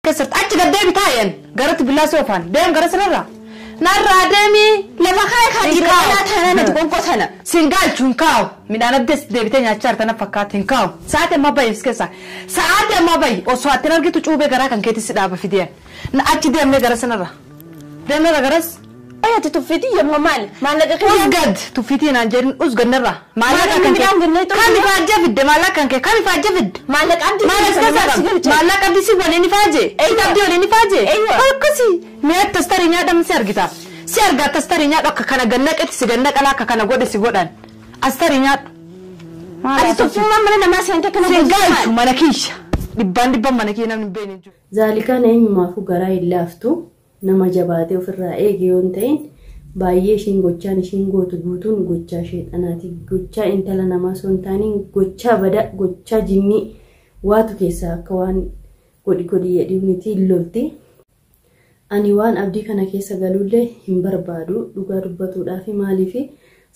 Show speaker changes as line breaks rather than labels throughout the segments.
كسرت أجل قدامي تاين قرأت بالله سوفان دايم قرأت نرى نرى دامي لما خاي خدي قالت أنا تكون قصنا سنقال شنكاو من أنا بدس دبتين أشارت أنا فكرت هنكاو ساعات ما بي إسكسا ساعات ما بي وصوات نرجع تشوفه قرأ كان كيتي سدابة في ديان نأجل دايم قرأت نرى دايم نرى قرأت أيه تفيتي يا مال ما لك أزقد تفيتي نانجرين أزقد نرى ما لك كان فاجفد ما لك كان فاجفد ما لك أنت ما لك أنت سيبوني نفاجئ أي تبدي نفاجئ أيوة كسي ما تستري نيا دم سيرجتا سيرجا تستري نيا لك كنا جنك إت سجنك على كنا جود سيجودان أستري نيا ما تفهم ما ما سنتك كنا سيجاي ما نكيش دبان ما نكينا من بيني
ذلك نعم ما فوقرا إلا أفتو nama jabaatee ofirraa eegiyoon ta'in baay'ee ishiin gochaan ishiin gootu guutuun gochaa sheexanaati gochaa intala namaa sontaaniin gochaa bada gochaa jinni waatu keessaa akka waan godhi jedhimniti lolti ani waan abdii kana keessa galuullee hin barbaadu dhugaa dubbatuudhaaf maaliif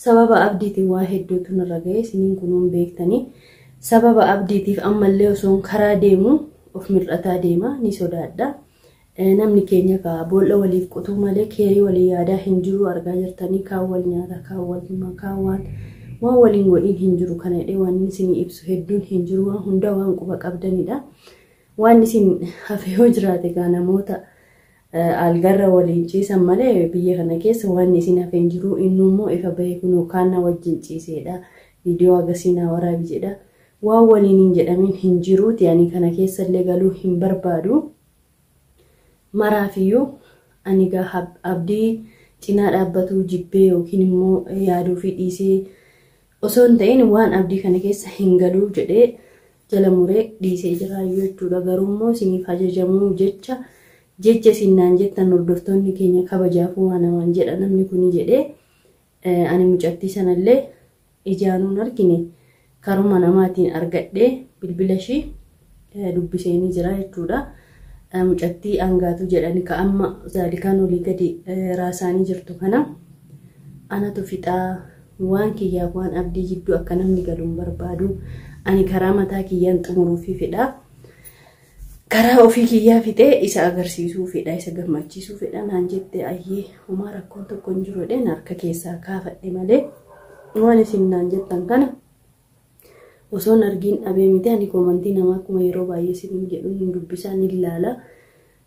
sababa abdiitiin waa hedduutu narra ga'e siniin kunuun beektanii sababa abdiitiif ammallee osoo karaa deemu of mir'ataa deema ni sodaadha namni keenya ka boolla waliif qotuu malee keerii walii yaadaa hin jiru argaa jirtanii kaawwal nyaata kaawwal makaawwan waan waliin godhin hin jiru kana dhee waan isin ibsu hedduun hin jiru waan hunda waan quba qabdanidha waan isin hafe yoo jiraate ga namoota algarra waliin ciisan malee biyya kana keessa waan isin hafe hin jiru innummoo ifa bahee kunoo kaana wajjin ciiseedha viidiyoo agarsiinaa waraabi jedha waan waliin hin jedhamin hin jiruuti ani kana keessa illee galuu hin barbaadu maraafiyyuu ani gaa abdii cinaa dhaabbatu jibbee yookiin immoo yaaduu fi dhiisee osoo hin ta'in waan abdii kana keessa hin galuu jedhee jala muree dhiisee jiraayyuu jechuudha garummoo isiniif ajajamuu jecha sinnaan jettan hordoftoonni keenya kabajaafuu waan namaan jedha namni kuni jedhee ani mucattii sanallee ijaanuun argine karuma namaatiin argadhee bilbila ishii dubbiseenii jira jechuudha. mucattii angaatu jedhani ka amma zaalikaan olii gadi raasaanii jirtu kana anatu fixaa waan kiyyaa waan abdii jidduu akka namni galuun barbaadu ani karaa mataa kiyyaan xumuruufi fedha karaa ofii kiyyaa fixee isa agarsiisuu fedha isa gammachiisuu fedha naan jette ayyee homaa rakkoon tokko hin jiru dheen harka keessaa kaafadhe malee waan isin naan jettan kana osoo argiin dhabee miti ani komantii namaa akkuma yeroo baay'ee isin jedhuun hin dubbisaan ilaala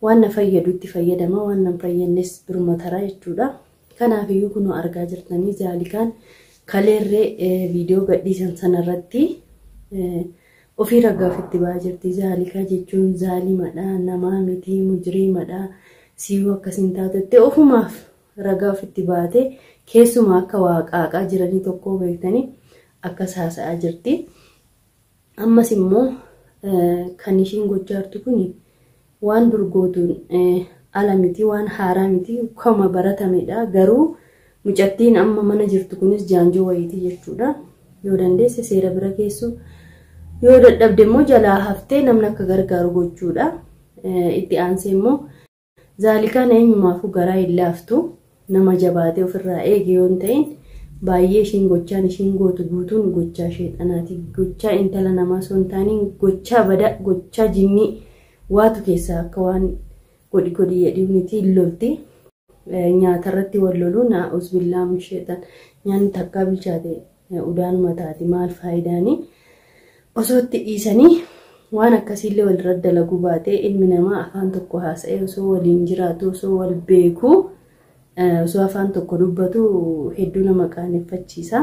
waan na fayyadutti fayyadama waan na fayyadnes biruma taraa jechuudha kanaaf iyyuu kun argaa jirtanii zaalikaan kaleerree viidiyoo gadhiisan sanarratti ofii ragaafitti baa jirti zaalikaa jechuun zaalimadha namaa miti mujriimadha siiyuu akkasiin taatutti ofumaaf ragaafitti baate keessumaa akka waaqaaqaa jiranii tokko beektanii akkas haasa'aa jirti. ammas immoo kan ishiin gochaa kun waan durgootuun ala miti waan haaraa miti kama baratamedha garuu mucattiin amma mana jirtu kunis jaanjoo wayitii jechuudha yoo dandeesse seera bira geessu yoo dadhabde immoo jalaa haftee namni akka gargaaru gochuudha itti aansee immoo zaalikaan eenyumaafuu garaa hin laaftu nama jabaatee ofirraa eege yoo hin ta'in baay'ee ishiin gochaan ishiin gootu guutuun gochaa sheexanaati gochaa intala namaa sontaaniin gochaa bada gochaa jinni waatu keessaa akka waan godhi jedhimniti lolti nyaata irratti wal loluu na usbillaa sheexan nyaanni takkaa bilchaate udaanuma taati maal faayidaani osoo itti dhiisanii waan akkasiillee walirra dalaguu baatee ilmi namaa afaan tokko haasa'ee osoo waliin jiraatu osoo wal beekuu osoo afaan tokko dubbatu hedduu nama qaaneffachiisa.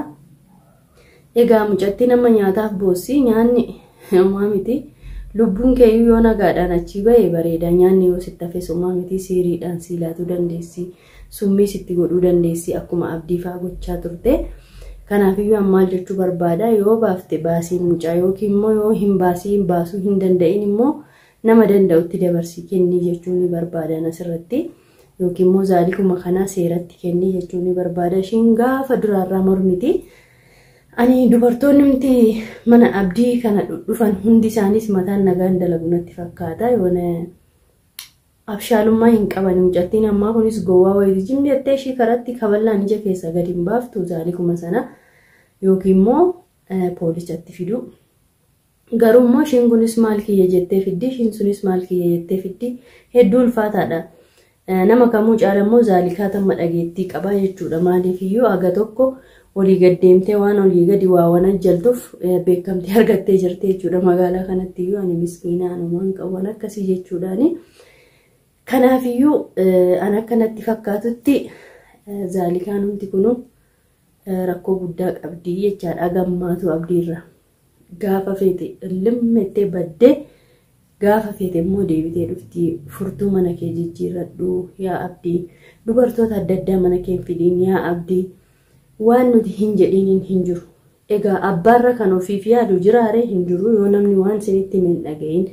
Egaa mucattii nama nyaataaf boossi nyaanni homaa miti lubbuun kee yoo nagaadhaan achi bahee bareeda nyaanni yoo sitti hafe homaa miti siiriidhaan siilaatuu dandeessi summii sitti godhuu dandeessi akkuma abdii fa'aa gochaa turte. Kanaaf iyyuu ammaal jechuu barbaada yoo baafte baasiin mucaa yookiin immoo yoo hin baasiin baasuu hin danda'in immoo nama danda'utti dabarsii kennii jechuun ni barbaadan asirratti. yookiin immoo zaalikuma kana seeratti kennii jechuun ni barbaada ishiin gaafa duraarraa mormiti ani dubartoonni miti mana abdii kana dhufan hundi isaanis mataan nagaan dalagunatti fakkaata yoona abshaalummaa hin qaban mucattiin ammaa kunis gowwaa wayiti jimdeettee ishii karatti kaballaan ija keessa gadi hin baaftu zaalikuma sana yookiin immoo poolisatti fidu garummoo ishiin kunis maal kiyya jettee fiddi ishiin sunis maal kiyya jettee fiddi hedduu ulfaataadha. Nama kamuu caalammoo zaalikaa tamma dhageettii qaba jechuudha. Maaliif iyyuu aga tokko olii gaddeemtee waan olii gadi waa waan jaltuuf beekamtee argattee jirti jechuudha. Magaalaa kanatti iyyuu ani miskiinaa anumaan qaban akkasii jechuudhaani. Kanaaf iyyuu an akkanatti fakkaatutti zaalikaan hundi kunu rakkoo guddaa qabdi jechaadha. Gammaatu abdiirra gaafa feete limmettee baddee gaafa feete immoo deebitee dhufti. Furtuu mana kee jijjiirradhu yaa abdii. Dubartoota adda addaa mana kee fidiin yaa abdii. Waan nuti hin jedhiin hin jiru. Egaa abbaarra kan ofiif yaadu jiraare hin jiru. Yoo namni waan sinitti hin dhagayin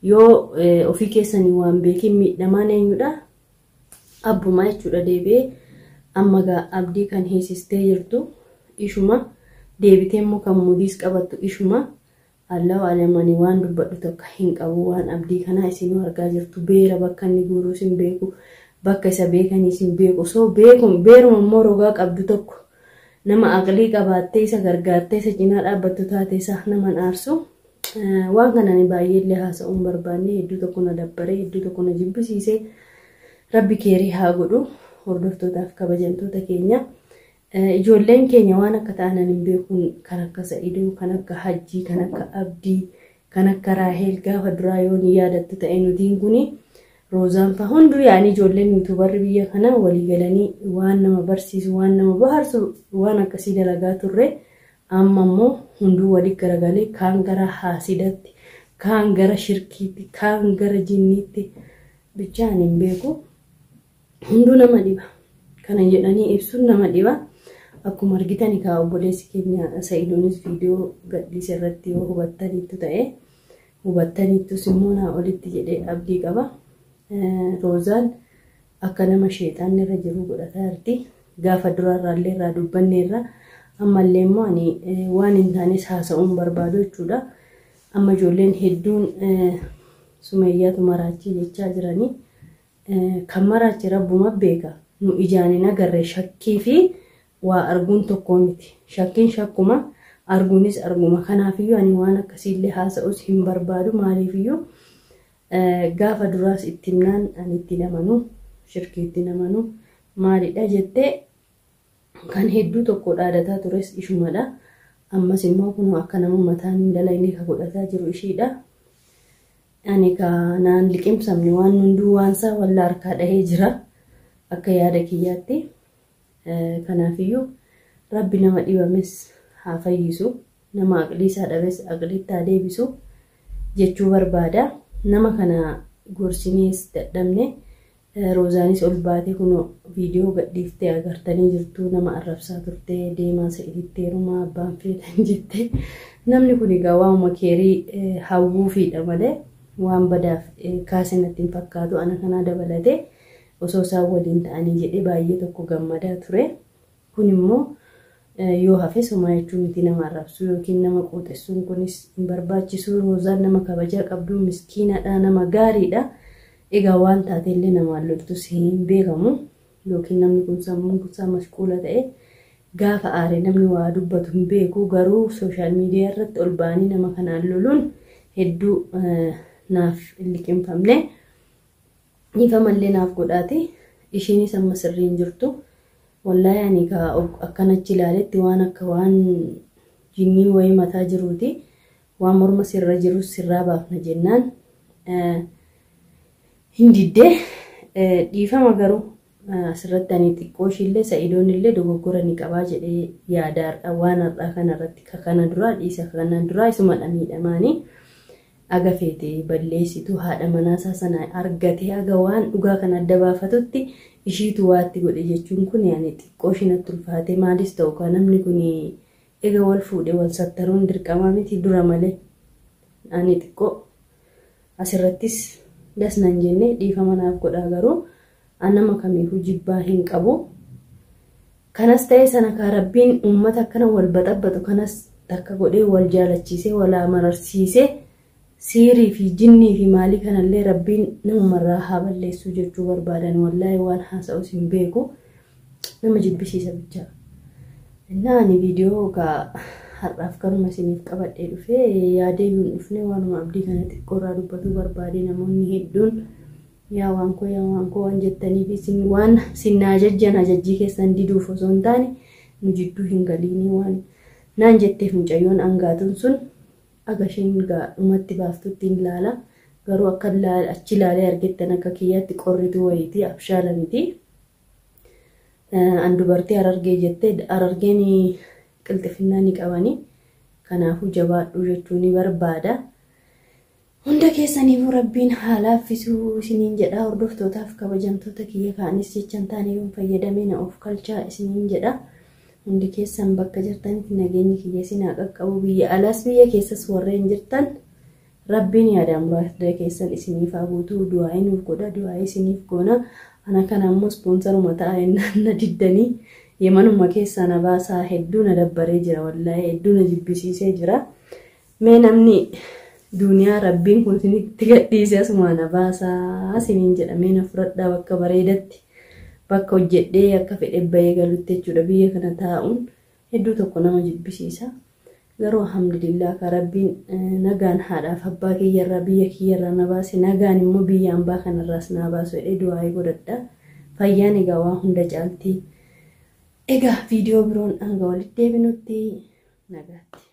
yoo ofii keessanii waan beekin miidhamaan eenyudha abbuma jechuudha. Deebi'ee amma gaa abdii kan hiisistee jirtu ishuma. Deebitee immoo kan mudiis qabattu ishuma. Allahu alamani waan dubbadhu tokko hin qabu. Waan abdii kanaa isinuu argaa jirtu. Beera bakka inni guuruus hin beeku. Bakka isa beekaniis hin beeku. So beeruma immoo rogaa qabdu tokko nama aqlii qabaattee isa gargaartee isa cinaa dhaabbattu taate isa naman aarsu. Waan kanaan baay'eellee haasa'uun barbaanne hedduu tokko na dabbaree hedduu tokko na jibbisiisee rabbi keerii haa godhu hordoftootaaf kabajamtoota keenya. Ijoolleen keenya waan akka ta'anan hin beekuun kan akka Sa'iduu, kan akka Hajjii, kan akka Abdii, kan akka Raahel gaafa duraa yoo ni yaadattu ta'e nutiin kuni Roozaan fa hunduu yaani ijoolleen yuutuubarri biyya kana walii galanii waan nama barsiisu, waan nama bohaarsu waan akkasii dalagaa turre. Amma immoo hunduu walii garagalee kaan gara haasidatti, kaan gara shirkiitti, kaan gara jinniitti bichaan hin beeku. Hunduu nama dhiba. Kana jedhanii ibsuun nama dhiba. Akkuma argitani kaa obboleessi keenya Sa'iduunis viidiyoo gadhiise irratti yoo hubattaniittu ta'e hubattaniittus immoo naa olitti jedhee abdii qaba. Roozaan akka nama sheexaanni irra jiru godhataa jirti. Gaafa duraarraallee irraa dubbanneerra ammallee immoo ani waan hin taanes haasa'uun barbaadu jechuudha. Amma ijoolleen hedduun Sumayyaatu maraachii jechaa jiranii. Kan maraachi rabbuma beeka. Nu ijaanin agarree shakkii fi waa arguun tokko miti. Shakkiin shakkuma, arguunis arguma. Kanaafiyyuu ani waan akkasiillee haasa'us hin barbaadu. Maaliifiyyuu gaafa duraas itti himnaan ani itti namanu, shirkii itti namanu maalidha jettee kan hedduu tokko dhaadataa tures ishumadha. Ammas immoo kun akka nama mataan hin dalagne ka godhataa jiru ishiidha. Ani ka naan liqimsamne waan hunduu waansaa walla harkaa dhahee jira akka yaada kiyyaatti. Kanaafiyyuu rabbi nama dhibames haa fayyisu, nama aqlii isaa dhabes aqliitti haa deebisu jechuu barbaada. Nama kana gorsinees dadhabne. Roozaanis ol baatee kun viidiyoo gadhiiftee agartanii jirtu. Nama arrabsaa turte deemaa Sa'iditti heerumaa abbaan feetan jette. Namni kun egaa waanuma keerii hawwuufiidha malee waan badaaf kaasinatti hin fakkaatu. Ana kanaa dabalatee osoo isaan waliin ta'anii jedhee baay'ee tokko gammadaa ture. Kun immoo yoo hafe somaa jechuun miti nama arrabsu yookiin nama quuxessuun kunis hin barbaachisu. Roozaan nama kabajaa qabdu, miskiinadha, nama gaariidha. Egaa waan taatellee namaan loltus hin beekamu yookiin namni kun sammuun isaa mashquula ta'e gaafa aare namni waa dubbatu hin beeku. Garuu sooshaal miidiyaa irratti ol ba'anii nama kanaan loluun hedduu naaf hin liqimfamne. Ifamallee naaf godhaati. Ishiinis amma sirrii hin jirtu. Wallaahi ani akkanachi ilaaletti waan akka waan jinnii wayii mataa jiruuti. Waan morma sirra jirus sirraa baafna jennaan. Hin diddee dhiifama garuu asirratti ani xiqqoo ishiillee Sa'idoon illee dogoggora ni qabaa jedhee yaadaadha. Waan har'aa kanarratti kana duraa dhiisa kana duraa isumadha miidhamaanii. Aga feete balleessitu haadha manaasaa sana argatee aga waan dhugaa kan adda baafatutti ishiitu waatti godhe jechuun kun yaani xiqqoo ishinatti ulfaate. Maalis ta'u kan namni kun ega wal fuudhee wal sattaruun dirqamaa miti dura malee. Ani xiqqoo asirrattis dasnan jenne dhiifama naaf godhaa. Garuu nama kamiifuu jibbaa hin qabu. Kanas ta'e sana kaa rabbiin uummata akkana wal baxabbatu kanas takka godhee wal jaalachiisee wal amarsiisee siirii fi jinnii fi maalii kanallee rabbiin namumarraa haa balleessuu jechuu barbaadan. Wallaahi waan haasa'us hin beeku. Nama jibbisiisa bichaa. Inni ani viidiyoo har'aaf kanuma isiniif qabadhee dhufee yaadee yuun dhufne waanuma abdii kana xiqqoorraa dubbatu barbaade namoonni hedduun yaa waan koo waan jettaniif isin waan sinnaa jajjan ajajjii keessan diduuf osoo hin taane nu jidduu hin galiinii waan naan jetteef mucayyoon angaatuun sun agasheen dhumatti baaftutti hin laala garuu akka achi ilaalee argettan akka kiyyaatti qorritu wayitii abshaala miti. An dubartii Harargee jettee Harargeen qilxifinnaa ni qabani kanaafuu jabaadhu jechuun ni barbaada. Hunda keessaniifuu rabbiin haalaaffisuu isiniin jedha hordoftootaaf kabajamtoota kiyya kaanis jechan taane yoon fayyadamee na of kalchaa isiniin jedha. Hundi keessan bakka jirtanitti nageenyi kiyya isinaa qaqqabu biyya alaas biyya keessas warreen jirtan rabbiin yaada muraasdee keessan isiniif haa guutuu du'aa nuuf godha du'aa isiniif goona. Ana kana ammoo ispoonsaruma ta'a na diddanii yemanuma keessaa na baasaa hedduu na dabbaree jira wallahi hedduu na jibbisiisee jira. Mee namni duniyaa rabbiin kun isinitti gadhiisee asuma na baasaa isiniin jedha mee na fudhadhaa bakka bareedatti bakka hojjedhee akka fedhe bahee galutti jechuudha biyya kana taa'uun hedduu tokko nama jibbisiisa. Garuu alhamdulillah ka rabbiin nagaan haadhaaf abbaa kiyyarraa biyya kiyyarraa na baase nagaan immoo biyya ambaa kanarraas na baasu jedhee du'aa godhadha. Fayyaan egaa waan hunda caalti. Egaa viidiyoo biroon hanga walitti deebinutti nagaatti.